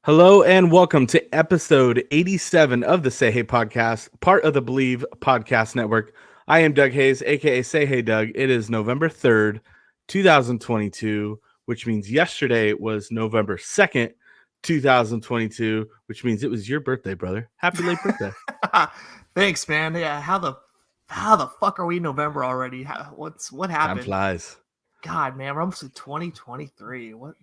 Hello and welcome to episode 87 of the Say Hey podcast, part of the Believe Podcast Network. I am Doug Hayes, aka Say Hey Doug. It is November 3rd, 2022, which means yesterday was November 2nd, 2022, which means it was your birthday, brother. Happy late birthday. Thanks, man. Yeah, how the fuck are we in November already? What Time happened? flies. God, man, we're almost in 2023. What?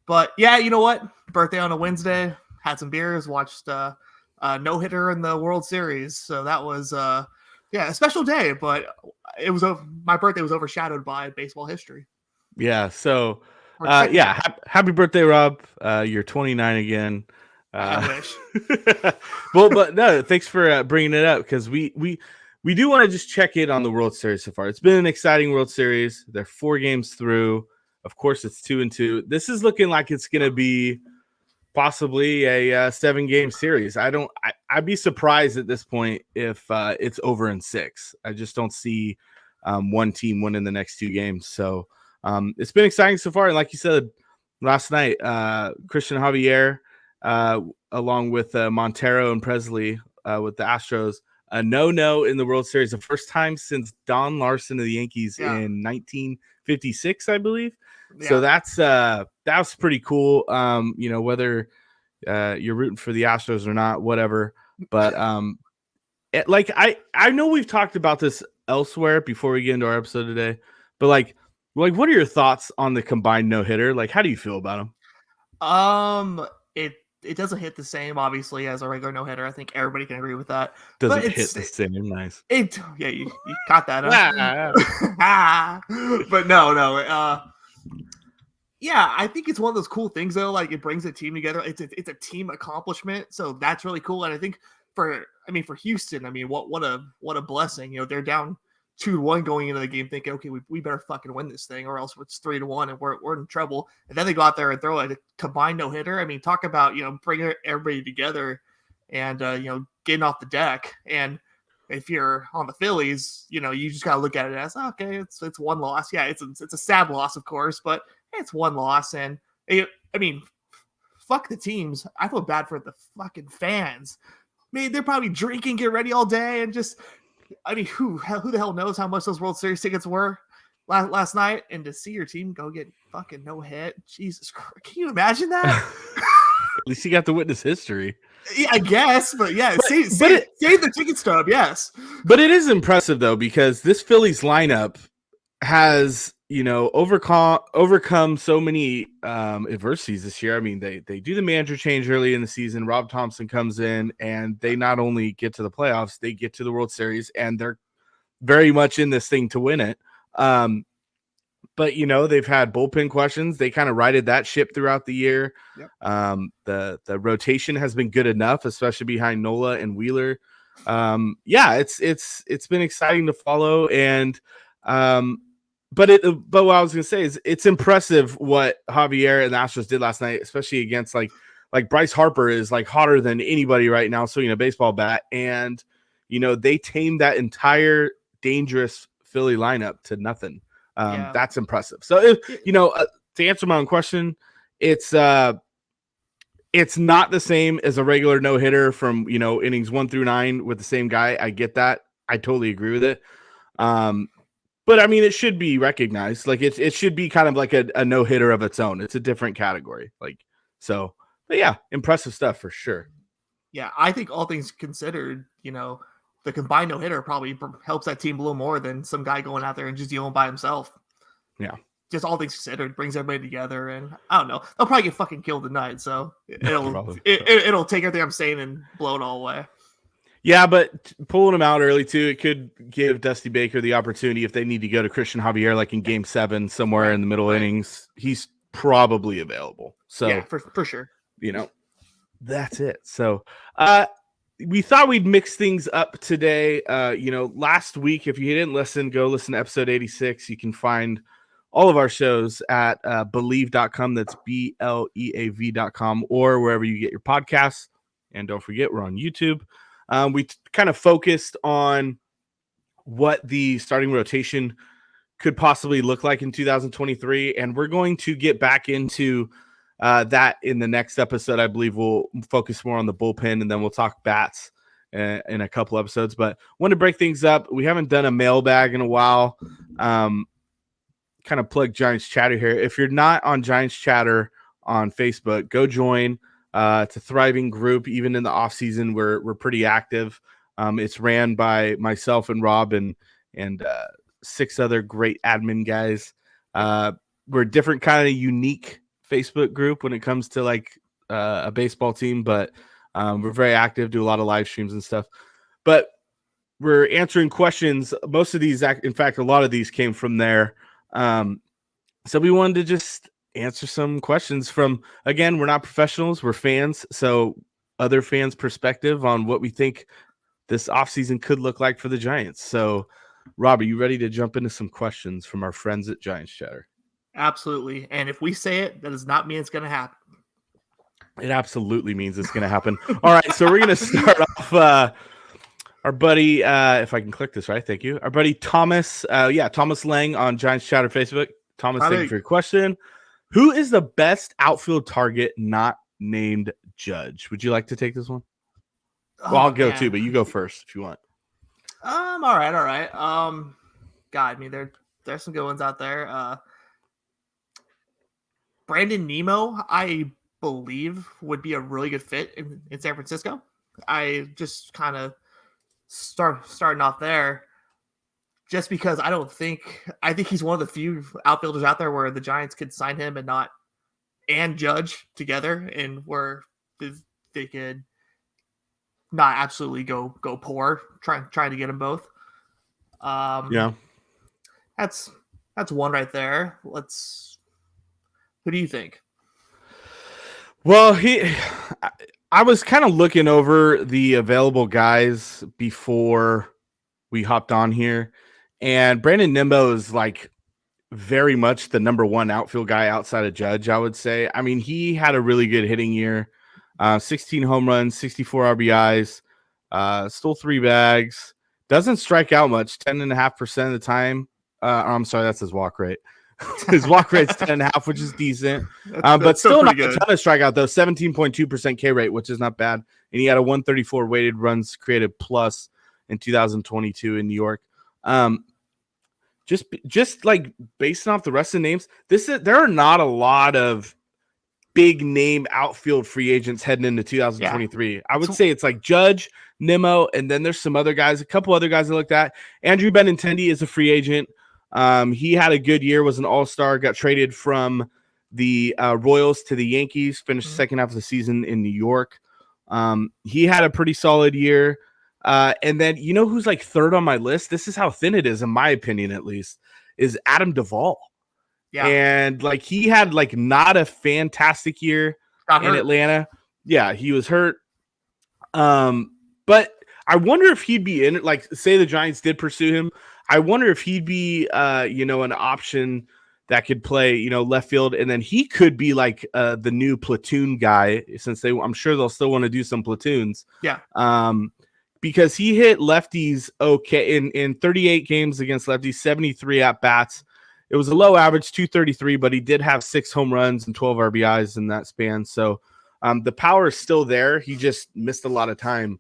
But yeah, you know what? Birthday on a Wednesday. Had some beers. Watched no hitter in the World Series. So that was a special day. But it was my birthday was overshadowed by baseball history. Yeah. So, Or technically, happy birthday, Rob. You're 29 again. I wish. Well, but no, thanks for bringing it up because we do want to just check in on the World Series so far. It's been an exciting World Series. They're 4 games through. Of course, it's 2-2. This is looking like it's going to be possibly a 7-game series. I'd be surprised at this point if it's over in 6. I just don't see one team winning the next 2 games. So it's been exciting so far. And like you said last night, Christian Javier, along with Montero and Presley with the Astros, a no in the World Series, the first time since Don Larson of the Yankees in 1956, I believe. Yeah. So that's pretty cool. Whether you're rooting for the Astros or not, whatever. But I know we've talked about this elsewhere before we get into our episode today. But what are your thoughts on the combined no hitter? Like, how do you feel about them? It doesn't hit the same, obviously, as a regular no-hitter. I think everybody can agree with that. Doesn't hit the same. Nice. You caught that. But no. Yeah, I think it's one of those cool things, though. Like, it brings a team together. It's a team accomplishment, so that's really cool. And I think for Houston, what a blessing. You know, they're down 2-1 going into the game, thinking, okay, we better fucking win this thing, or else it's 3-1 and we're in trouble. And then they go out there and throw a combined no hitter. I mean, talk about bringing everybody together and getting off the deck. And if you're on the Phillies, you just gotta look at it as, okay, it's one loss. Yeah, it's a sad loss, of course, but it's one loss. And fuck the teams. I feel bad for the fucking fans. They're probably drinking, get ready all day, and just. Who the hell knows how much those World Series tickets were last night? And to see your team go get fucking no hit, Jesus Christ. Can you imagine that? At least you got to witness history. Yeah, I guess. But yeah, save the ticket stub, yes. But it is impressive, though, because this Phillies lineup has, overcome so many adversities this year. I mean, they do the manager change early in the season. Rob Thompson comes in, and they not only get to the playoffs, they get to the World Series, and they're very much in this thing to win it. But they've had bullpen questions. They kind of righted that ship throughout the year. Yep. The rotation has been good enough, especially behind Nola and Wheeler. It's been exciting to follow, and But what I was gonna say is it's impressive what Javier and the Astros did last night, especially against like Bryce Harper is like hotter than anybody right now, swinging a baseball bat, and they tamed that entire dangerous Philly lineup to nothing. That's impressive. So to answer my own question, it's not the same as a regular no hitter from innings 1 through 9 with the same guy. I get that. I totally agree with it. But it should be recognized. Like it should be kind of like a no hitter of its own. It's a different category. But yeah, impressive stuff for sure. Yeah, I think all things considered, the combined no hitter probably helps that team a little more than some guy going out there and just dealing by himself. Yeah, just all things considered, brings everybody together, and I don't know, they'll probably get fucking killed tonight. So it'll take everything I'm saying and blow it all away. Yeah, but pulling him out early, too, it could give Dusty Baker the opportunity if they need to go to Christian Javier, like in Game 7, somewhere in the middle innings. He's probably available. So yeah, for sure. That's it. So we thought we'd mix things up today. Last week, if you didn't listen, go listen to episode 86. You can find all of our shows at believe.com. That's BLEAV.com, or wherever you get your podcasts. And don't forget, we're on YouTube. We kind of focused on what the starting rotation could possibly look like in 2023, and we're going to get back into That in the next episode, I believe we'll focus more on the bullpen, and then we'll talk bats in a couple episodes. But want to break things up. We haven't done a mailbag in a while. Kind of plug Giants Chatter here. If you're not on Giants Chatter on Facebook, go join. It's a thriving group. Even in the off season, we're pretty active. It's ran by myself and Rob and 6 other great admin guys. We're a different kind of unique Facebook group when it comes to like a baseball team, but we're very active, do a lot of live streams and stuff. But we're answering questions. Most of these, in fact, a lot of these came from there. So we wanted to just answer some questions from, again, we're not professionals, we're fans. So other fans' perspective on what we think this offseason could look like for the Giants. So Rob, are you ready to jump into some questions from our friends at Giants Chatter? Absolutely. And if we say it, that does not mean it's going to happen. It absolutely means it's going to happen. All right, so we're going to start off our buddy, if I can click this right, thank you. Our buddy Thomas, Thomas Lang on Giants Chatter Facebook. Thomas, thank you for your question. Who is the best outfield target not named Judge? Would you like to take this one? Well, I'll go too, but you go first if you want. All right. God, I mean, there's some good ones out there. Brandon Nemo, I believe, would be a really good fit in San Francisco. I just kind of starting off there, just because I think he's one of the few outfielders out there where the Giants could sign him and Judge together, and where they could not absolutely go poor trying to get them both. That's one right there. Who do you think? Well, I was kind of looking over the available guys before we hopped on here, and Brandon Nimmo is like very much the number one outfield guy outside of Judge, I would say. I mean, he had a really good hitting year, 16 home runs, 64 RBIs, stole 3 bags, doesn't strike out much, 10.5% of the time. I'm sorry, that's his walk rate. His walk rate's 10.5, which is decent, but still not good. A ton of strikeout though. 17.2% K rate, which is not bad. And he had a 134 weighted runs created plus in 2022 in New York. Just like based off the rest of the names, there are not a lot of big name outfield free agents heading into 2023. Yeah. I would say it's like Judge, Nimmo, and then there's some other guys, a couple other guys I looked at. Andrew Benintendi is a free agent. He had a good year, was an all-star, got traded from the Royals to the Yankees, finished second half of the season in New York. He had a pretty solid year. And then, you know who's like third on my list? This is how thin it is, in my opinion, at least, is Adam Duvall. Yeah. And like he had like not a fantastic year in Atlanta. Yeah, he was hurt. But I wonder if he'd be in it. Like, say the Giants did pursue him. I wonder if he'd be, an option that could play, left field, and then he could be like the new platoon guy, since I'm sure they'll still want to do some platoons. Yeah. Because he hit lefties okay in 38 games against lefties, 73 at bats. It was a low average, 233, but he did have 6 home runs and 12 RBIs in that span. So the power is still there. He just missed a lot of time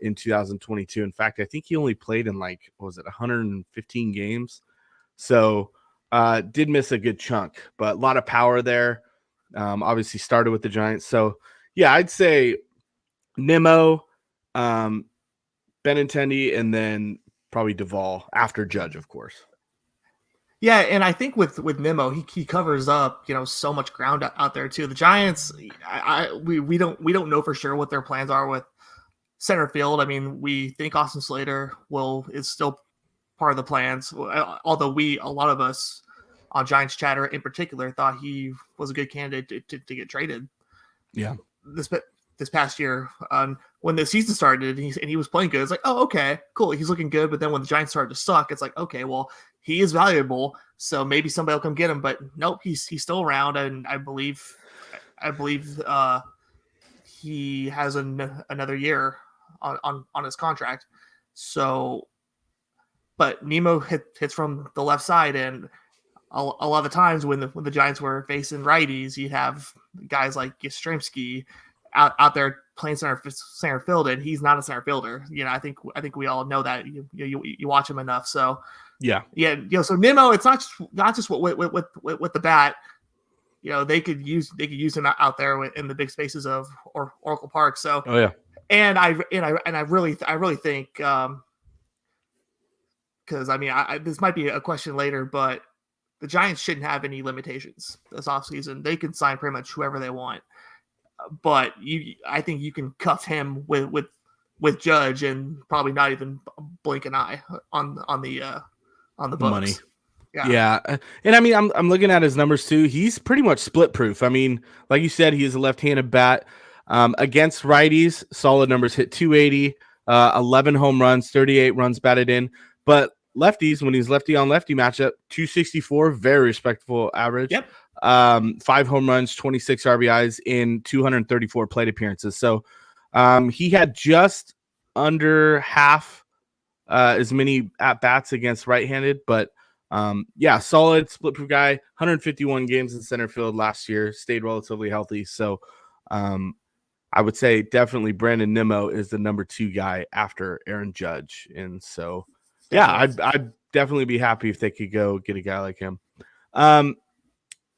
in 2022. In fact, I think he only played in 115 games. So did miss a good chunk, but a lot of power there. Obviously started with the Giants. So yeah, I'd say Nimmo, Benintendi, and then probably Duvall after Judge, of course. Yeah, and I think with Nimmo, he covers up so much ground out there too. The Giants, we don't know for sure what their plans are with center field. I mean, we think Austin Slater is still part of the plans, although a lot of us on Giants Chatter in particular thought he was a good candidate to get traded. Yeah, this past year, when the season started and he was playing good, it's like, oh, okay, cool, he's looking good. But then when the Giants started to suck, it's like, okay, well, he is valuable, so maybe somebody will come get him. But nope, he's still around, and I believe he has another year on his contract. So, but Nemo hits from the left side, and a lot of the times when the Giants were facing righties, you'd have guys like Yastrzemski out there playing center field, and he's not a center fielder. I think we all know that. You watch him enough, so yeah. So Nimmo, it's not just with the bat. They could use him out there in the big spaces of Oracle Park. So oh yeah, and I really think because this might be a question later, but the Giants shouldn't have any limitations this offseason. They can sign pretty much whoever they want, but I think you can cuff him with Judge and probably not even blink an eye on the books. Money. Yeah. And I mean, I'm looking at his numbers too. He's pretty much split proof. I mean, like you said, he is a left-handed bat. Against righties, solid numbers, hit 280, 11 home runs, 38 runs batted in. But lefties, when he's lefty on lefty matchup, 264, very respectable average. Yep. 5 home runs, 26 RBIs in 234 plate appearances. So he had just under half as many at-bats against right-handed, but solid split proof guy. 151 games in center field last year, stayed relatively healthy. So I would say definitely Brandon Nimmo is the number 2 guy after Aaron Judge. And so, I'd definitely be happy if they could go get a guy like him.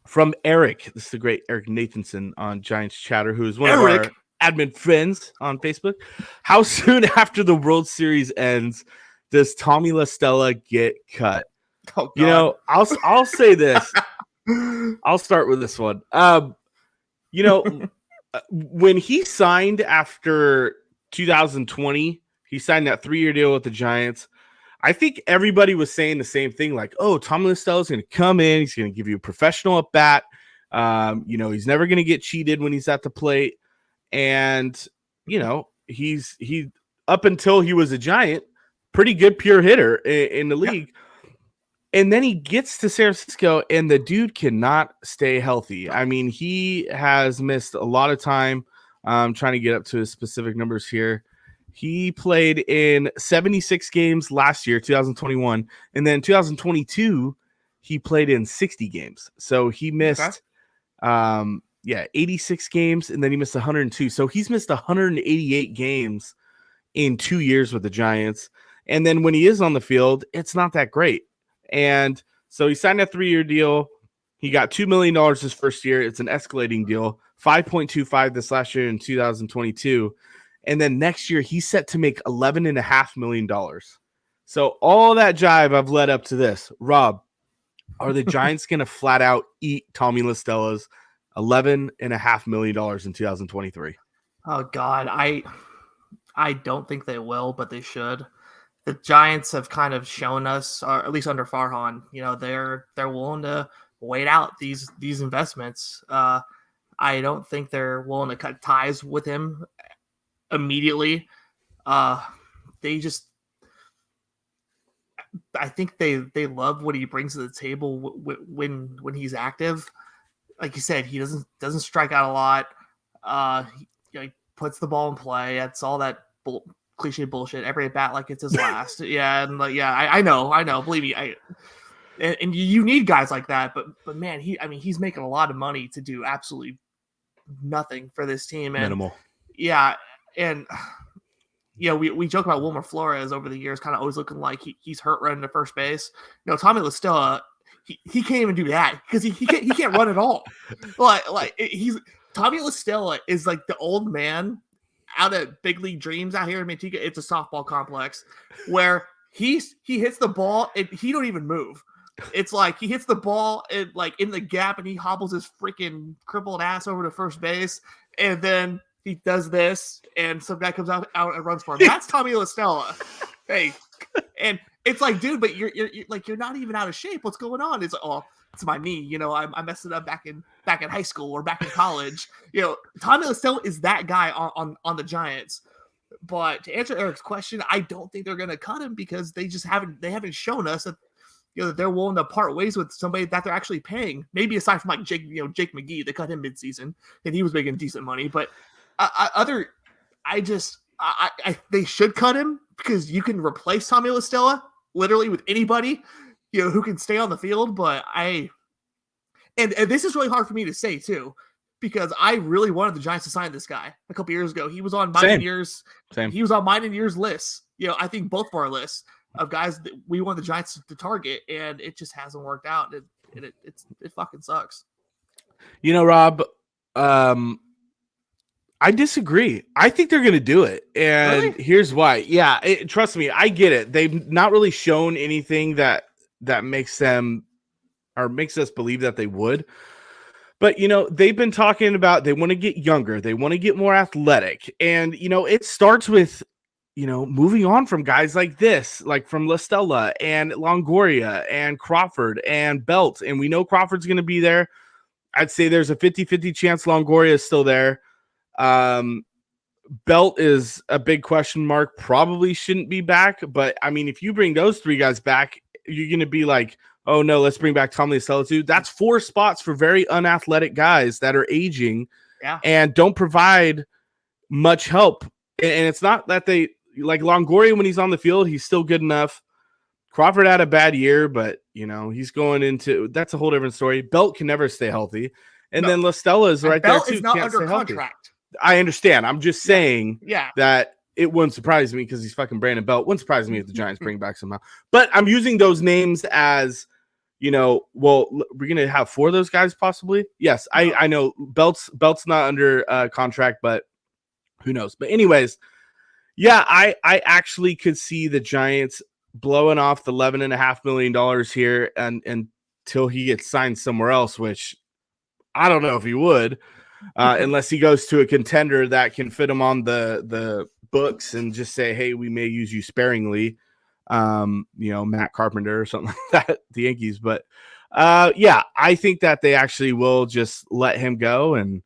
From Eric, this is the great Eric Nathanson on Giants Chatter, who is one of our admin friends on Facebook. How soon after the World Series ends does Tommy La Stella get cut? Oh, God. I'll say this. I'll start with this one. When he signed after 2020, he signed that 3-year deal with the Giants. I think everybody was saying the same thing, like, oh, Tommy La Stella is going to come in. He's going to give you a professional at bat. He's never going to get cheated when he's at the plate. And, he up until he was a Giant, pretty good pure hitter in the league. Yeah. And then he gets to San Francisco, and the dude cannot stay healthy. I mean, he has missed a lot of time. I'm trying to get up to his specific numbers here. He played in 76 games last year, 2021. And then 2022, he played in 60 games. So he missed 86 games, and then he missed 102. So he's missed 188 games in 2 years with the Giants. And then when he is on the field, it's not that great. And so he signed a 3-year deal. He got $2 million his first year. It's an escalating deal. 5.25 this last year in 2022. And then next year, he's set to make $11.5 million. So all that jive I've led up to this. Rob, are the Giants going to flat out eat Tommy La Stella's $11.5 million in 2023? Oh, God. I don't think they will, but they should. The Giants have kind of shown us, or at least under Farhan, they're willing to wait out these investments. I don't think they're willing to cut ties with him immediately. I think they love what he brings to the table when he's active. Like you said, he doesn't strike out a lot. He puts the ball in play. That's all that cliche bullshit. Every at bat like it's his last. I know. Believe me, and you need guys like that. But man, he's making a lot of money to do absolutely nothing for this team. And minimal. Yeah, and we joke about Wilmer Flores over the years, kind of always looking like he's hurt running to first base. Tommy La Stella, he can't even do that because he can't run at all. He's Tommy La Stella is like the old man out at Big League Dreams out here in Manteca. It's a softball complex where he hits the ball and he don't even move. It's like he hits the ball in the gap and he hobbles his freaking crippled ass over to first base, and then he does this and some guy comes out and runs for him. That's Tommy La Stella. Hey, and it's like, dude, but you're not even out of shape. What's going on? It's it's my knee. I messed it up back in high school or back in college. Tommy La Stella is that guy on the Giants. But to answer Eric's question, I don't think they're going to cut him because they haven't shown us that that they're willing to part ways with somebody that they're actually paying. Maybe aside from Jake McGee, they cut him midseason and he was making decent money. But they should cut him because you can replace Tommy La Stella literally with anybody. who can stay on the field. But and this is really hard for me to say too, because I really wanted the Giants to sign this guy a couple years ago. He was on mine and yours. He was on mine and yours lists. I think both of our lists of guys that we want the Giants to target, and it just hasn't worked out. It fucking sucks. Rob, I disagree. I think they're going to do it. And Really? Here's why. Yeah, trust me, I get it. They've not really shown anything that makes them or makes us believe that they would. But, they've been talking about they want to get younger. They want to get more athletic. And, it starts with, moving on from guys like this, like from La Stella and Longoria and Crawford and Belt. And we know Crawford's going to be there. I'd say there's a 50-50 chance Longoria is still there. Belt is a big question mark. Probably shouldn't be back. But, I mean, if you bring those three guys back, you're going to be like, oh, no, let's bring back Tommy La Stella too. That's 4 spots for very unathletic guys that are aging and don't provide much help. And it's not that they – like Longoria, when he's on the field, he's still good enough. Crawford had a bad year, but, he's going into – that's a whole different story. Belt can never stay healthy. And then La Stella is right there, too. Belt is not under contract. I understand. I'm just saying that it wouldn't surprise me because he's fucking Brandon Belt. Wouldn't surprise me if the Giants bring back somehow. But I'm using those names as, well, we're going to have 4 of those guys possibly. Yes, I know Belt's not under contract, but who knows? But anyways, I actually could see the Giants blowing off the $11.5 million here until he gets signed somewhere else, which I don't know if he would. Unless he goes to a contender that can fit him on the books and just say, hey, we may use you sparingly, Matt Carpenter or something like that, the Yankees. But I think that they actually will just let him go. And,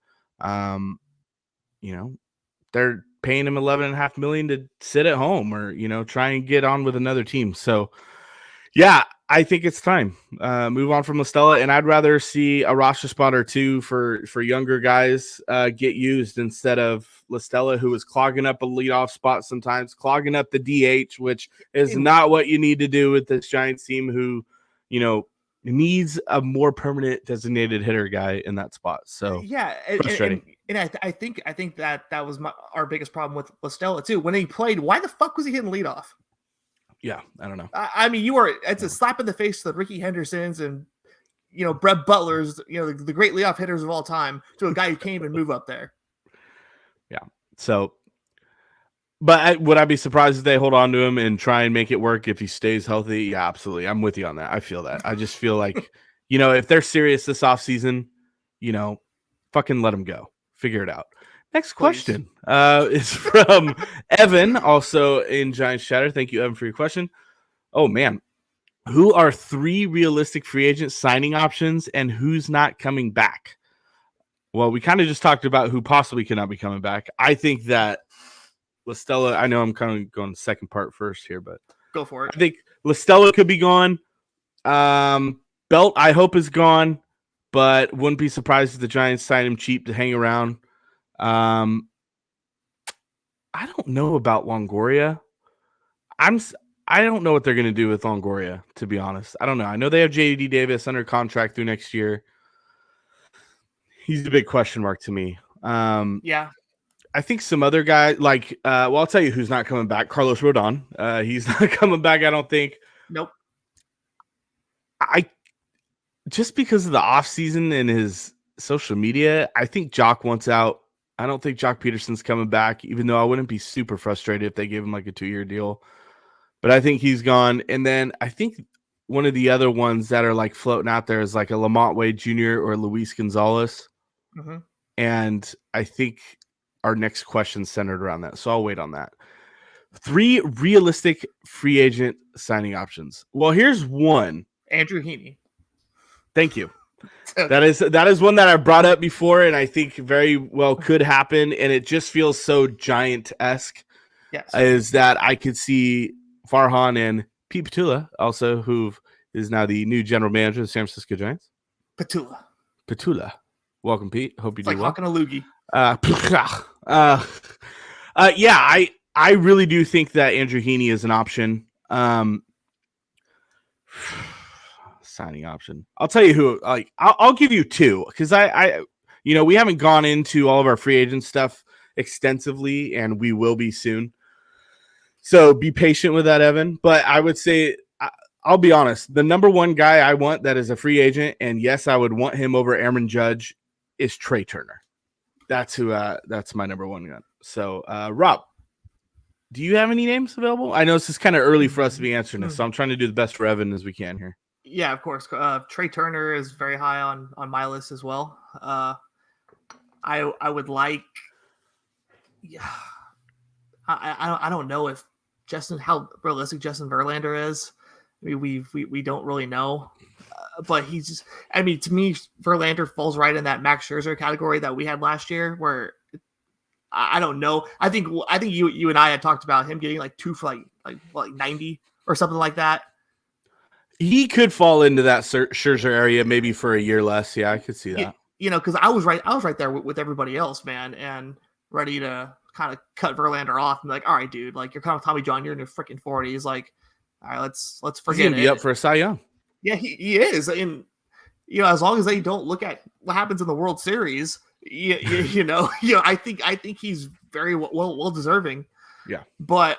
they're paying him $11.5 million to sit at home or, try and get on with another team. So, I think it's time. Move on from La Stella, and I'd rather see a roster spot or 2 for younger guys get used instead of La Stella, who is clogging up a leadoff spot sometimes, clogging up the DH, which is not what you need to do with this Giants team who, needs a more permanent designated hitter guy in that spot. So frustrating. And I think that was our biggest problem with La Stella too. When he played, why the fuck was he hitting leadoff? Yeah, I don't know. I mean, it's a slap in the face to the Ricky Hendersons and, Brett Butler's, the great leadoff hitters of all time to a guy who can't even move up there. Yeah. So, but would I be surprised if they hold on to him and try and make it work if he stays healthy? Yeah, absolutely. I'm with you on that. I feel that. I just feel like, if they're serious this offseason, fucking let him go. Figure it out. Next question is from Evan, also in Giants Chatter. Thank you, Evan, for your question. Oh, man. Who are 3 realistic free agent signing options and who's not coming back? Well, we kind of just talked about who possibly cannot be coming back. I think that La Stella, I know I'm kind of going the second part first here, but go for it. I think La Stella could be gone. Belt, I hope, is gone, but wouldn't be surprised if the Giants sign him cheap to hang around. I don't know about Longoria. I don't know what they're going to do with Longoria, to be honest. I don't know. I know they have J.D. Davis under contract through next year. He's a big question mark to me. I think some other guy I'll tell you who's not coming back. Carlos Rodon. He's not coming back, I don't think. Nope. Just because of the offseason and his social media, I think Jock wants out. I don't think Jock Peterson's coming back, even though I wouldn't be super frustrated if they gave him like a 2-year deal. But I think he's gone. And then I think one of the other ones that are like floating out there is like a Lamont Wade Jr. or Luis Gonzalez. Mm-hmm. And I think our next question centered around that. So I'll wait on that. 3 realistic free agent signing options. Well, here's one. Andrew Heaney. Thank you. That is one that I brought up before, and I think very well could happen, and it just feels so Giant-esque. Yes. Is that I could see Farhan and Pete Petula, also, who is now the new general manager of the San Francisco Giants. Petula. Welcome, Pete. Hope you do well. Like hawking a loogie. I really do think that Andrew Heaney is an option. signing option. I'll tell you who. Like, I'll give you two because I, we haven't gone into all of our free agent stuff extensively, and we will be soon. So be patient with that, Evan. But I would say, I'll be honest, the number one guy I want that is a free agent, and yes, I would want him over Aaron Judge, is Trey Turner. That's who. That's my number one guy. So, Rob, do you have any names available? I know this is kind of early for us to be answering this, so I'm trying to do the best for Evan as we can here. Yeah, of course. Trey Turner is very high on my list as well. I would like. Yeah, I don't know if how realistic Justin Verlander is. I mean, we don't really know, but he's just. I mean, to me, Verlander falls right in that Max Scherzer category that we had last year, where I don't know. I think you and I had talked about him getting like 2 for like 90 or something like that. He could fall into that Scherzer area maybe for a year less. Yeah, I could see that. Because I was right there with everybody else, man, and ready to kind of cut Verlander off and be like, all right, dude, like you're kind of Tommy John, you're in your freaking 40s, like, all right, let's forget He's gonna be up for a Cy Young. Yeah, he is, and as long as they don't look at what happens in the World Series, I think he's very well deserving. Yeah, but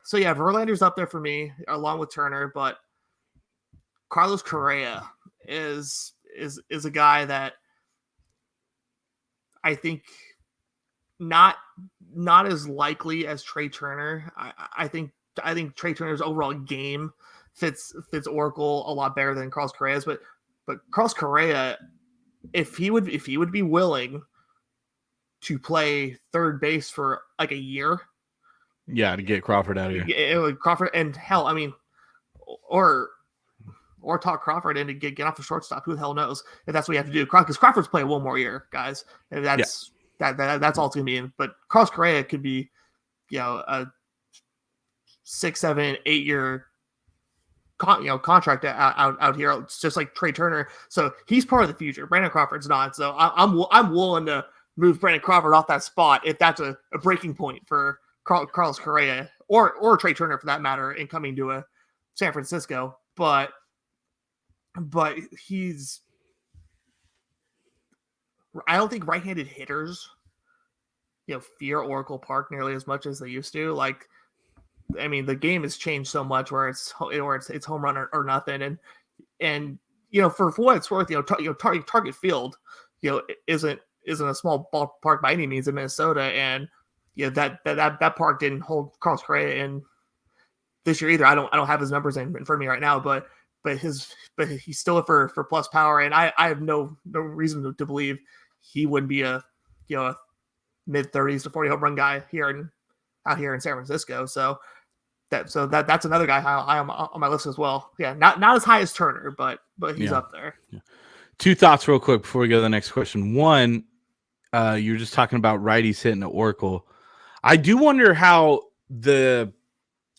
so yeah, Verlander's up there for me along with Turner, but Carlos Correa is a guy that I think not as likely as Trey Turner. I think Trey Turner's overall game fits Oracle a lot better than Carlos Correa's, but Carlos Correa, if he would be willing to play third base for like a year, yeah, to get Crawford out of here. Crawford, and hell, I mean, or talk Crawford into get off the shortstop. Who the hell knows if that's what you have to do? Because Crawford's playing one more year, guys. And that's all it's gonna be. But Carlos Correa could be, a 6, 7, 8 year contract out here. It's just like Trey Turner. So he's part of the future. Brandon Crawford's not. So I'm willing to move Brandon Crawford off that spot if that's a breaking point for Carlos Correa or Trey Turner for that matter in coming to a San Francisco. But I don't think right-handed hitters, fear Oracle Park nearly as much as they used to. Like, I mean, the game has changed so much where it's home run or nothing, and for what it's worth, Target Field, isn't a small ballpark by any means in Minnesota, and that park didn't hold Carlos Correa in this year either. I don't have his numbers in front of me right now, but he's still for plus power, and I have no reason to believe he wouldn't be a mid 30s to 40 home run guy out here in San Francisco. So that's another guy high on my list as well. Yeah, not as high as Turner, but he's up there. Yeah. Two thoughts real quick before we go to the next question. One, you're just talking about righties hitting the Oracle. I do wonder how the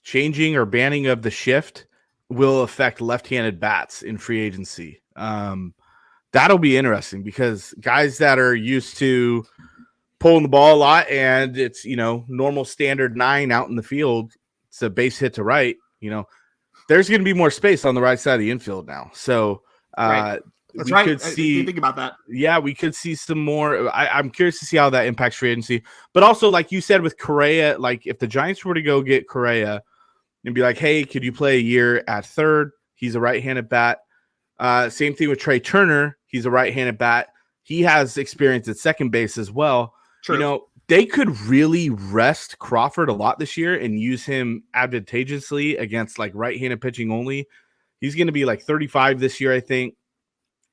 changing or banning of the shift will affect left-handed bats in free agency. That'll be interesting because guys that are used to pulling the ball a lot and it's, normal standard 9 out in the field, it's a base hit to right, there's going to be more space on the right side of the infield now. So right. That's we right. could see, think about that. Yeah, we could see some more. I'm curious to see how that impacts free agency. But also, like you said with Correa, like if the Giants were to go get Correa and be like, hey, could you play a year at third? He's a right-handed bat. Same thing with Trey Turner. He's a right-handed bat. He has experience at second base as well. True. They could really rest Crawford a lot this year and use him advantageously against like right-handed pitching only. He's going to be like 35 this year, I think.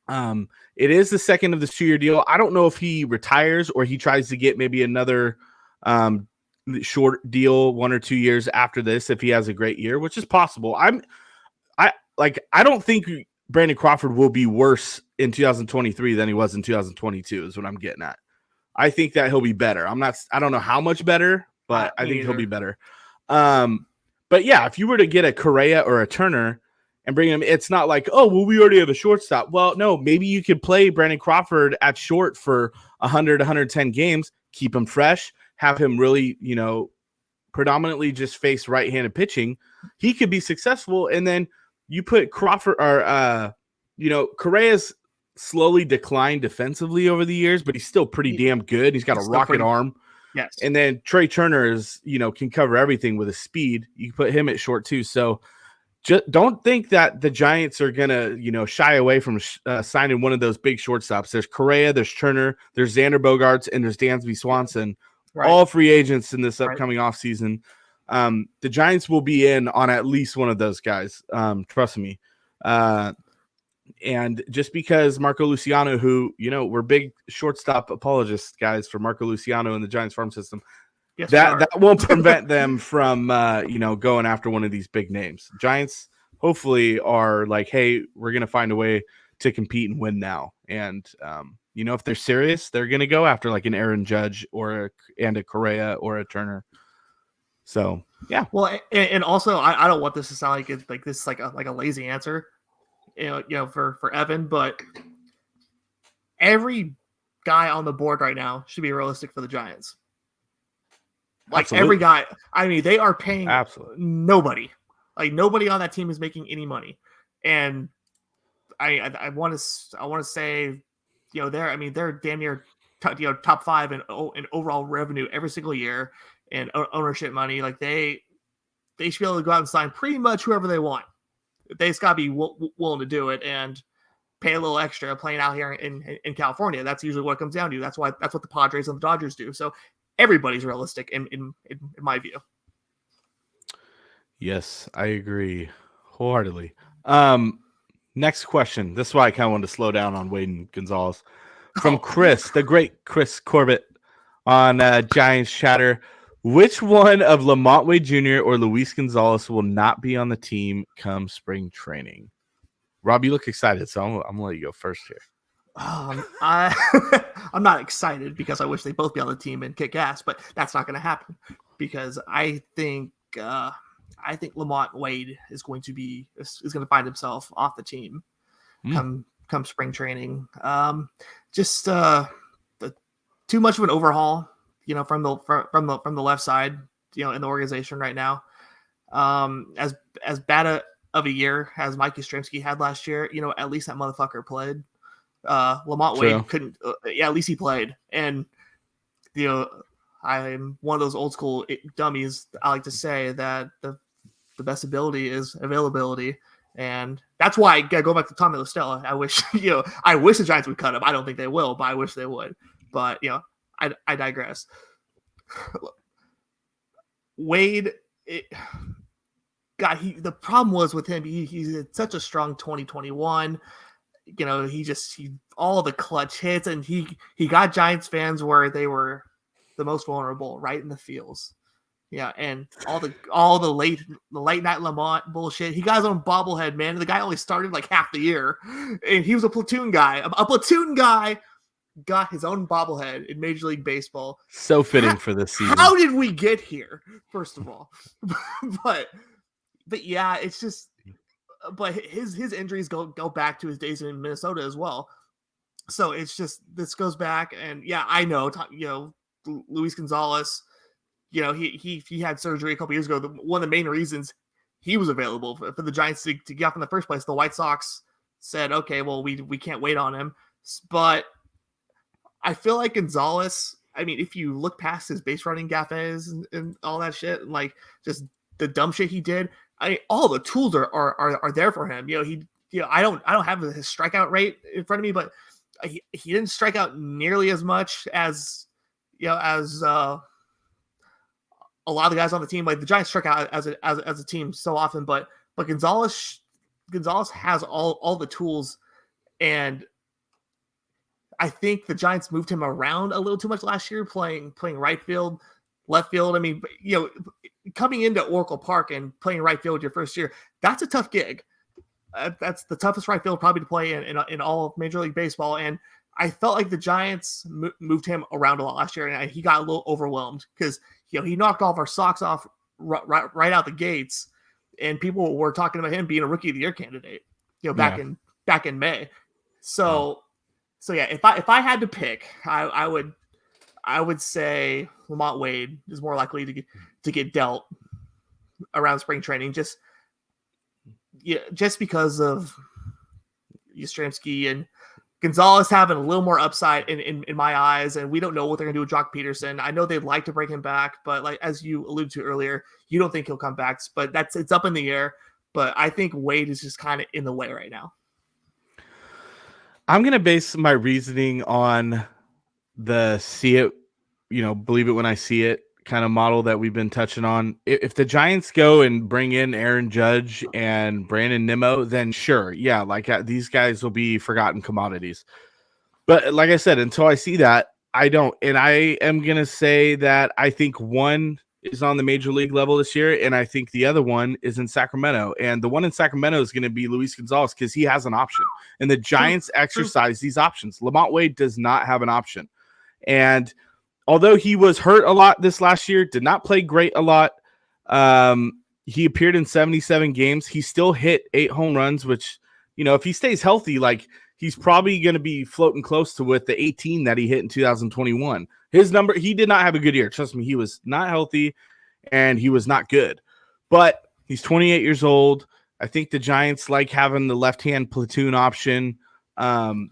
It is the second of this 2-year deal. I don't know if he retires or he tries to get maybe another short deal 1 or 2 years after this if he has a great year, which is possible. I don't think Brandon Crawford will be worse in 2023 than he was in 2022 is what I'm getting at. I think that he'll be better. I don't know how much better, but I think he'll be better. But yeah, if you were to get a Correa or a Turner and bring him, it's not like, oh, well, we already have a shortstop. Well, no, maybe you could play Brandon Crawford at short for 100, 110 games, keep him fresh, have him really, predominantly just face right-handed pitching. He could be successful. And then you put Crawford or Correa's slowly declined defensively over the years, but he's still pretty damn good. He's got a rocket arm. Yes. And then Trey Turner is, can cover everything with his speed. You can put him at short too. So just don't think that the Giants are going to, shy away from signing one of those big shortstops. There's Correa, there's Turner, there's Xander Bogaerts, and there's Dansby Swanson, all free agents in this upcoming offseason. The Giants will be in on at least one of those guys. Trust me. And just because Marco Luciano, who, we're big shortstop apologists, guys, for Marco Luciano in the Giants farm system, yes, that won't prevent them from, going after one of these big names. Giants hopefully are like, hey, we're going to find a way to compete and win now. And, if they're serious, they're going to go after like an Aaron Judge or a Correa or a Turner. So, yeah. Well, and also, I don't want this to sound like it's like this, like a lazy answer, for Evan, but every guy on the board right now should be realistic for the Giants. Like Absolutely. Every guy, I mean, they are paying nobody. Like nobody on that team is making any money, and I want to say, they're damn near top 5 in overall revenue every single year and ownership money. Like they should be able to go out and sign pretty much whoever they want. They just got to be willing to do it and pay a little extra playing out here in California. That's usually what it comes down to. That's what the Padres and the Dodgers do. So everybody's realistic in my view. Yes, I agree wholeheartedly. Next question. This is why I kind of wanted to slow down on Wade and Gonzalez. From Chris, the great Chris Corbett on Giants Chatter. Which one of Lamont Wade Jr. or Luis Gonzalez will not be on the team come spring training? Rob, you look excited, so I'm gonna let you go first here. I'm not excited because I wish they both be on the team and kick ass, but that's not going to happen because I think Lamont Wade is going to find himself off the team come spring training. Just too much of an overhaul, from the left side, in the organization right now. As bad of a year as Mike Yastrzemski had last year, at least that motherfucker played. Lamont Wade couldn't. At least he played, and I'm one of those old school dummies. I like to say that the best ability is availability, and that's why I go back to Tommy LaStella. I wish I wish the Giants would cut him. I don't think they will, but I wish they would. But I digress. Wade, the problem was with him. He had such a strong 2021. He all the clutch hits, and he got Giants fans where they were the most vulnerable, right in the feels. Yeah, and all the late night Lamont bullshit. He got his own bobblehead, man. The guy only started like half the year, and he was a platoon guy. A platoon guy got his own bobblehead in Major League Baseball. So fitting for this season. How did we get here? First of all, but yeah, it's just. But his injuries go back to his days in Minnesota as well. So it's just this goes back, and yeah, I know Luis Gonzalez. He had surgery a couple years ago. One of the main reasons he was available for the Giants to get up in the first place. The White Sox said, okay, well we can't wait on him, but I feel like Gonzalez. I mean, if you look past his base running gaffes and all that shit, and like just the dumb shit he did. All the tools are there for him. I don't have his strikeout rate in front of me, but he didn't strike out nearly as much as a lot of the guys on the team. Like the Giants struck out as a team so often, but Gonzalez has all the tools, and I think the Giants moved him around a little too much last year, playing right field, left field. I mean, coming into Oracle Park and playing right field your first year, that's a tough gig. That's the toughest right field probably to play in all of Major League Baseball. And I felt like the Giants moved him around a lot last year, and he got a little overwhelmed because he knocked all of our socks off right out the gates, and people were talking about him being a Rookie of the Year candidate. Back in May. So yeah, if I had to pick, I would say Lamont Wade is more likely to get dealt around spring training. Just yeah, just because of Yastrzemski and Gonzalez having a little more upside in my eyes, and we don't know what they're going to do with Jock Peterson. I know they'd like to bring him back, but like as you alluded to earlier, you don't think he'll come back. But it's up in the air. But I think Wade is just kind of in the way right now. I'm going to base my reasoning on the see it, believe it when I see it kind of model that we've been touching on. If the Giants go and bring in Aaron Judge and Brandon Nimmo, then sure. Yeah. These guys will be forgotten commodities. But like I said, until I see that, I don't. And I am going to say that I think one is on the major league level this year, and I think the other one is in Sacramento. And the one in Sacramento is going to be Luis Gonzalez because he has an option. And the Giants exercise these options. Lamont Wade does not have an option. And although he was hurt a lot this last year, did not play great a lot. He appeared in 77 games. He still hit 8 home runs, which, if he stays healthy, he's probably going to be floating close to with the 18 that he hit in 2021. His number, he did not have a good year. Trust me, he was not healthy and he was not good. But he's 28 years old. I think the Giants like having the left-hand platoon option. And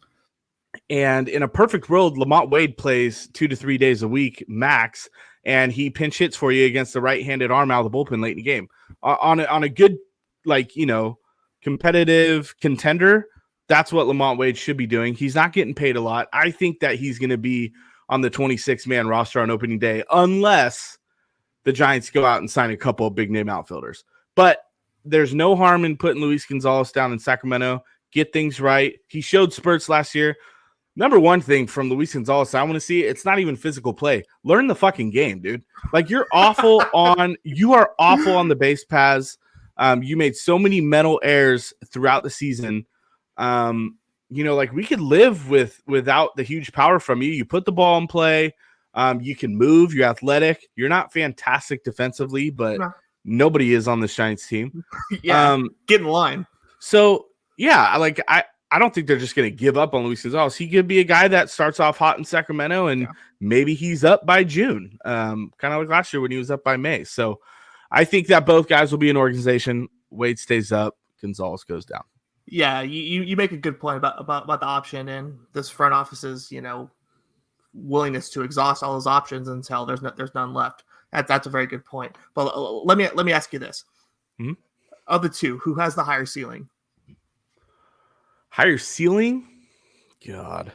in a perfect world, Lamont Wade plays 2 to 3 days a week max, and he pinch hits for you against the right-handed arm out of the bullpen late in the game. On a good, competitive contender, that's what Lamont Wade should be doing. He's not getting paid a lot. I think that he's going to be on the 26-man roster on opening day unless the Giants go out and sign a couple of big-name outfielders. But there's no harm in putting Luis Gonzalez down in Sacramento, get things right. He showed spurts last year. Number one thing from Luis Gonzalez I want to see, it's not even physical play. Learn the fucking game, dude. You are awful on the base paths. You made so many mental errors throughout the season. We could live without the huge power from you. You put the ball in play. You can move. You're athletic. You're not fantastic defensively, but nobody is on this Giants team. Yeah, get in line. So yeah, I don't think they're just going to give up on Luis Gonzalez. He could be a guy that starts off hot in Sacramento, and maybe he's up by June, kind of like last year when he was up by May. So I think that both guys will be an organization. Wade stays up, Gonzalez goes down. Yeah, you make a good point about the option and this front office's willingness to exhaust all those options until there's none left. That's a very good point. But let me ask you this: of the two, who has the higher ceiling? Higher ceiling? God.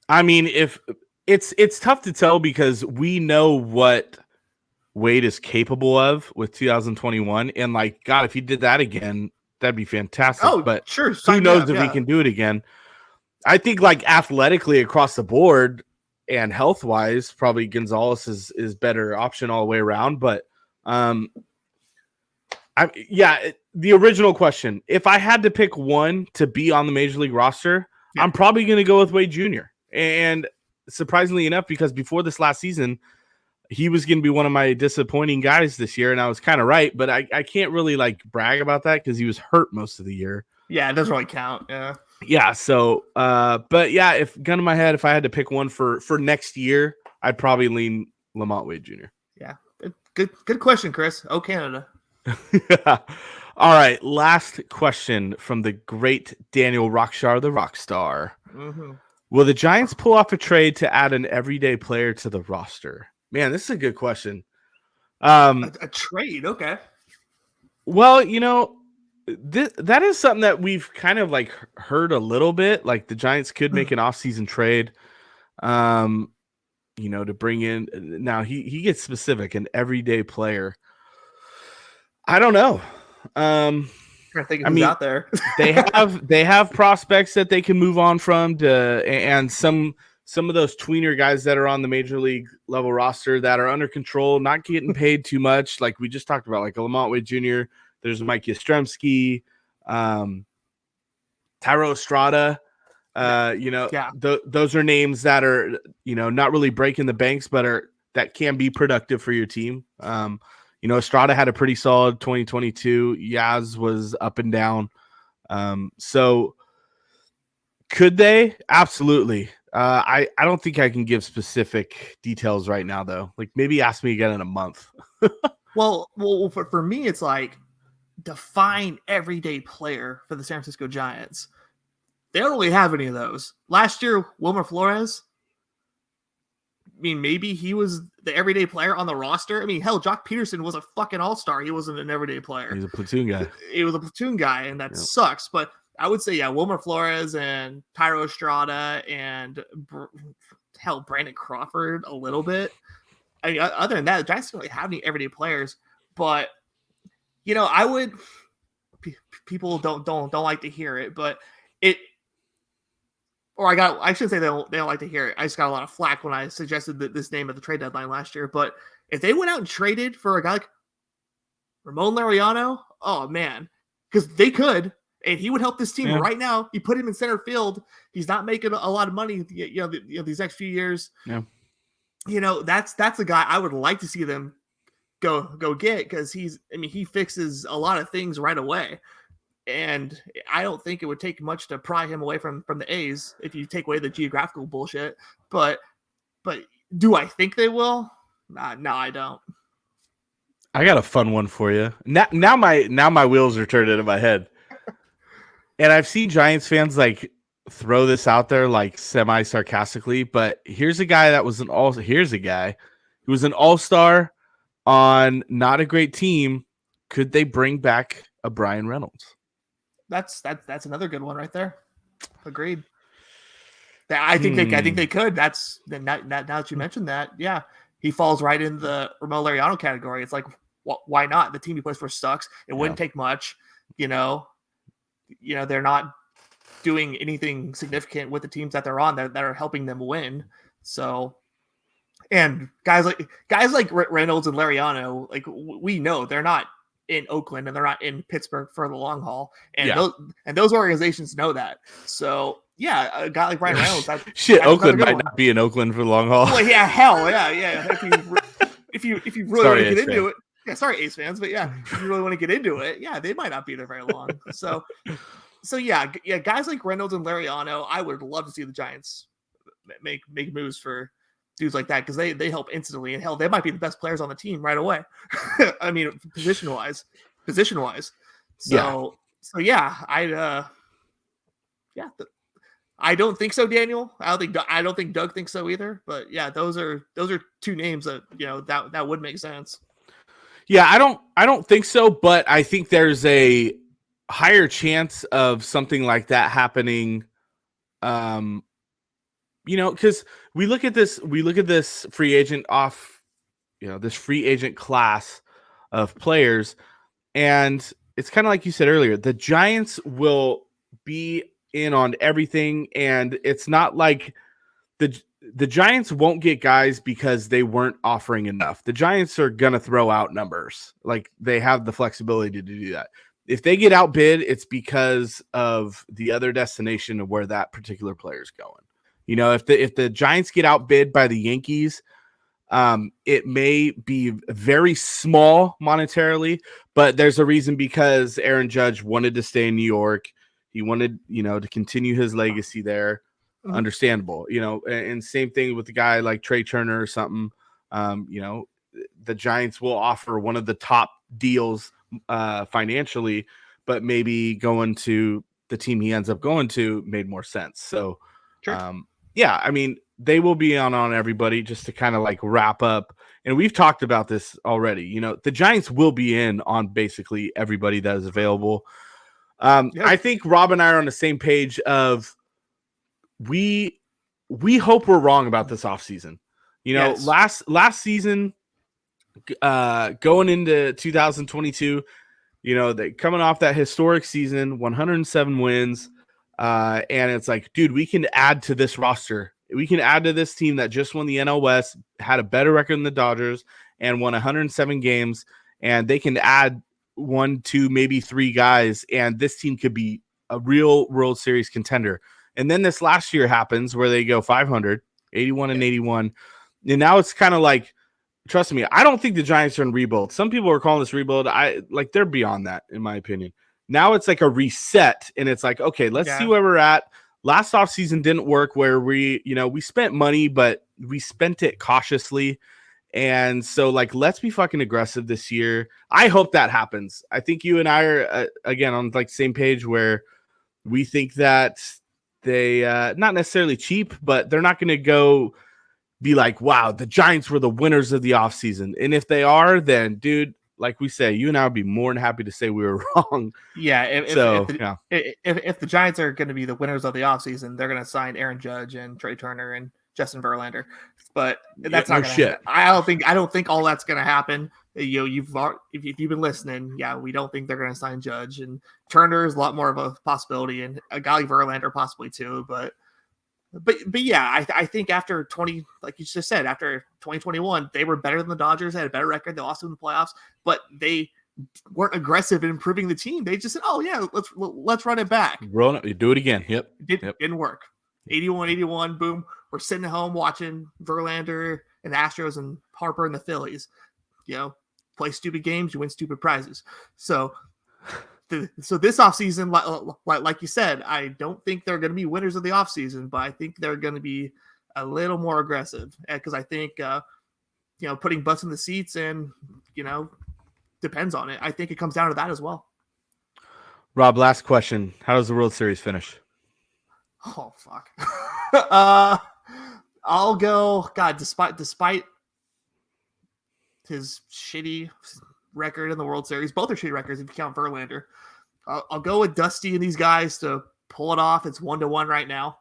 I mean, if it's tough to tell because we know what Wade is capable of with 2021, and God, if he did that again, that'd be fantastic. Oh, but sure. Who knows if he can do it again? I think athletically across the board and health wise, probably Gonzalez is better option all the way around. But the original question, if I had to pick one to be on the major league roster, I'm probably going to go with Wade Jr. And surprisingly enough, because before this last season, he was going to be one of my disappointing guys this year, and I was kind of right, but I can't really brag about that because he was hurt most of the year. Yeah, it doesn't really count. Yeah. So, but yeah, if gun in my head, if I had to pick one for next year, I'd probably lean Lamont Wade Jr. Yeah. Good question, Chris. Oh, Canada. All right. Last question from the great Daniel Rockshar, the Rockstar. Mm-hmm. Will the Giants pull off a trade to add an everyday player to the roster? Man, this is a good question. A trade. Okay. Well, that is something that we've kind of heard a little bit. The Giants could make an offseason trade, to bring in. Now he gets specific, an everyday player. I don't know. I think who's out there. they have prospects that they can move on from and some of those tweener guys that are on the major league level roster that are under control, not getting paid too much. Like we just talked about, like Lamont Wade Jr. There's Mike Yastrzemski, Tyro Estrada. Those are names that are, not really breaking the banks, but that can be productive for your team. Estrada had a pretty solid 2022. Yaz was up and down. So could they? Absolutely. I don't think I can give specific details right now, though. Maybe ask me again in a month. Well, for me, it's define everyday player for the San Francisco Giants. They don't really have any of those. Last year, Wilmer Flores, I mean, maybe he was the everyday player on the roster. I mean, hell, Jock Peterson was a fucking all-star. He wasn't an everyday player. He's a platoon guy. He was a platoon guy, and that sucks. But I would say, yeah, Wilmer Flores and Tyro Estrada and hell, Brandon Crawford a little bit. I mean, other than that, the Giants don't really have any everyday players. But I would. People don't like to hear it, but it. Or I should say they don't like to hear it. I just got a lot of flack when I suggested this name at the trade deadline last year. But if they went out and traded for a guy like Ramon Laureano, oh man, because they could, and he would help this team right now. You put him in center field. He's not making a lot of money, these next few years. Yeah. That's a guy I would like to see them go get, because he fixes a lot of things right away. And I don't think it would take much to pry him away from the A's if you take away the geographical bullshit. But do I think they will? No, I don't. I got a fun one for you. Now my wheels are turning in my head. And I've seen Giants fans like throw this out there like semi-sarcastically, but here's a guy that was here's a guy who was an all-star on not a great team. Could they bring back a Brian Reynolds? That's another good one right there. Agreed. I think they could. That's now that you mentioned that, yeah, he falls right in the Ramon Laureano category. It's like, why not? The team he plays for sucks. It wouldn't take much. They're not doing anything significant with the teams that they're on that are helping them win. So, and guys like Reynolds and Laureano, like we know they're not in Oakland and they're not in Pittsburgh for the long haul, and those organizations know that. So yeah, a guy like Brian Reynolds, Oakland might not be in Oakland for the long haul. Well, yeah, hell yeah. If you really want to get into it, yeah, sorry Ace fans, but yeah, if you really want to get into it, yeah, they might not be there very long. So yeah, guys like Reynolds and Laureano, I would love to see the Giants make moves for dudes like that, because they help instantly, and hell, they might be the best players on the team right away. I mean, position wise. So yeah, I don't think so, Daniel. I don't think Doug thinks so either. But yeah, those are two names that that would make sense. Yeah, I don't think so, but I think there's a higher chance of something like that happening. Because we look at this free agent this free agent class of players, and it's kind of like you said earlier, the Giants will be in on everything, and it's not like the Giants won't get guys because they weren't offering enough. The Giants are going to throw out numbers. Like, they have the flexibility to do that. If they get outbid, it's because of the other destination of where that particular player is going. If the Giants get outbid by the Yankees, it may be very small monetarily, but there's a reason, because Aaron Judge wanted to stay in New York. He wanted, to continue his legacy there. Mm-hmm. Understandable, and same thing with the guy like Trey Turner or something. The Giants will offer one of the top deals financially, but maybe going to the team he ends up going to made more sense. So, sure. Yeah, I mean, they will be on everybody, just to kind of like wrap up. And we've talked about this already. The Giants will be in on basically everybody that is available. I think Rob and I are on the same page of we hope we're wrong about this offseason. Last season, going into 2022, they coming off that historic season, 107 wins. And it's like, dude, we can add to this roster. We can add to this team that just won the NL West, had a better record than the Dodgers, and won 107 games. And they can add 1, 2, maybe 3 guys, and this team could be a real World Series contender. And then this last year happens where they go 500, 81 and 81. And now it's kind of like, trust me, I don't think the Giants are in rebuild. Some people are calling this rebuild. They're beyond that, in my opinion. Now it's like a reset, and it's like, okay, let's see where we're at. Last offseason didn't work, where we spent money, but we spent it cautiously. And so, like, let's be fucking aggressive this year. I hope that happens. I think you and I are, again, on like same page where we think that they, not necessarily cheap, but they're not going to go be like, wow, the Giants were the winners of the offseason. And if they are, then, dude, like we say, you and I would be more than happy to say we were wrong. Yeah, if the Giants are going to be the winners of the offseason, they're going to sign Aaron Judge and Trey Turner and Justin Verlander. But that's not going to happen. I don't think all that's going to happen. You know, if you've been listening, yeah, we don't think they're going to sign Judge, and Turner is a lot more of a possibility, and a guy like Verlander possibly too. But yeah, I think after 20, like you just said, after 2021, they were better than the Dodgers, had a better record. They lost in the playoffs, but they weren't aggressive in improving the team. They just said, "Oh yeah, let's run it back. You do it again." Yep. Didn't work. 81, boom. We're sitting at home watching Verlander and the Astros and Harper and the Phillies. You know, play stupid games, you win stupid prizes. So this offseason, like you said, I don't think they're going to be winners of the offseason, but I think they're going to be a little more aggressive because I think, putting butts in the seats and, depends on it. I think it comes down to that as well. Rob, last question. How does the World Series finish? Oh, fuck. I'll go, God, despite his shitty record in the World Series, both are shitty records if you count Verlander. I'll go with Dusty and these guys to pull it off. It's 1-1 right now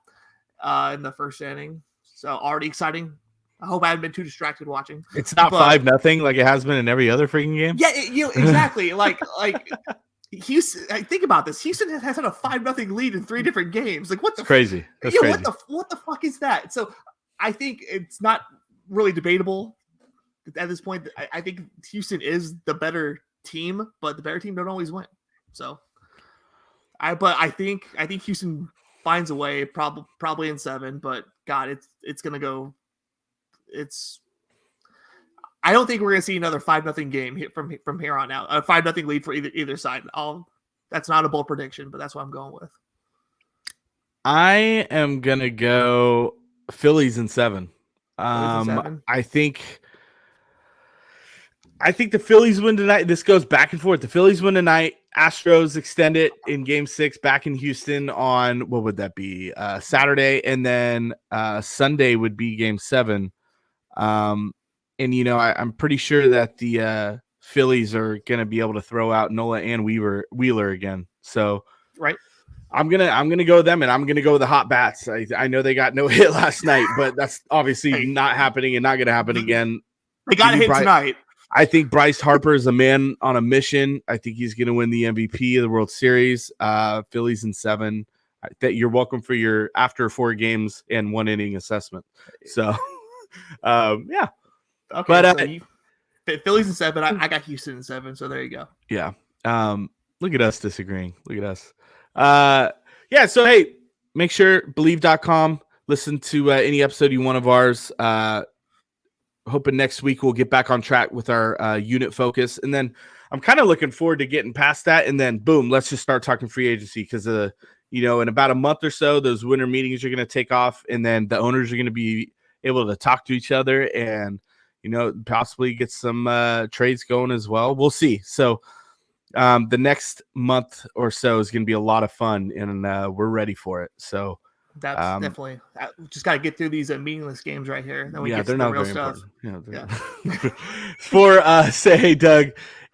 in the first inning. So already exciting. I hope I haven't been too distracted watching. It's not 5-0 like it has been in every other freaking game. Yeah, exactly. like Houston. Think about this. Houston has had a 5-0 lead in 3 different games. Like what? That's crazy. That's crazy. What the fuck is that? So I think it's not really debatable at this point. I think Houston is the better team, but the better team don't always win. So I think Houston finds a way, probably in 7. But God, it's gonna go. I don't think we're gonna see another 5-0 game from here on out. A 5-0 lead for either side. That's not a bold prediction, but that's what I'm going with. I am gonna go Phillies in 7. I think the Phillies win tonight. This goes back and forth. The Phillies win tonight. Astros extend it in Game 6 back in Houston on, what would that be? Saturday, and then Sunday would be Game 7. And, I'm pretty sure that the Phillies are going to be able to throw out Nola and Wheeler again. So right. I'm gonna go with them, and I'm gonna go with the hot bats. I know they got no hit last night, but that's obviously not happening and not gonna happen again. They got a hit tonight. I think Bryce Harper is a man on a mission. I think he's gonna win the MVP of the World Series. Phillies in 7. That you're welcome for your after 4 games and 1 inning assessment. So, yeah. Okay, but so Phillies in 7. I got Houston in 7. So there you go. Yeah. Look at us disagreeing. Look at us. Yeah, so hey, make sure believe.com, listen to any episode you want of ours. Hoping next week we'll get back on track with our unit focus, and then I'm kind of looking forward to getting past that, and then boom, let's just start talking free agency because in about a month or so those winter meetings are going to take off, and then the owners are going to be able to talk to each other and possibly get some trades going as well. We'll see. So the next month or so is going to be a lot of fun, and we're ready for it. So that's definitely just got to get through these meaningless games right here. Then we get they're to the not real very stuff. important. For Say Hey Doug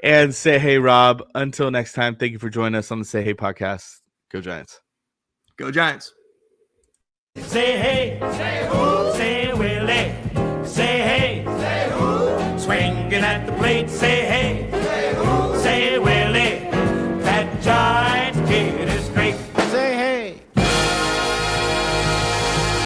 and Say Hey Rob, until next time, thank you for joining us on the Say Hey podcast. Go Giants. Go Giants. Say hey, say who, say Willie, say hey, say who, swinging at the plate, say hey.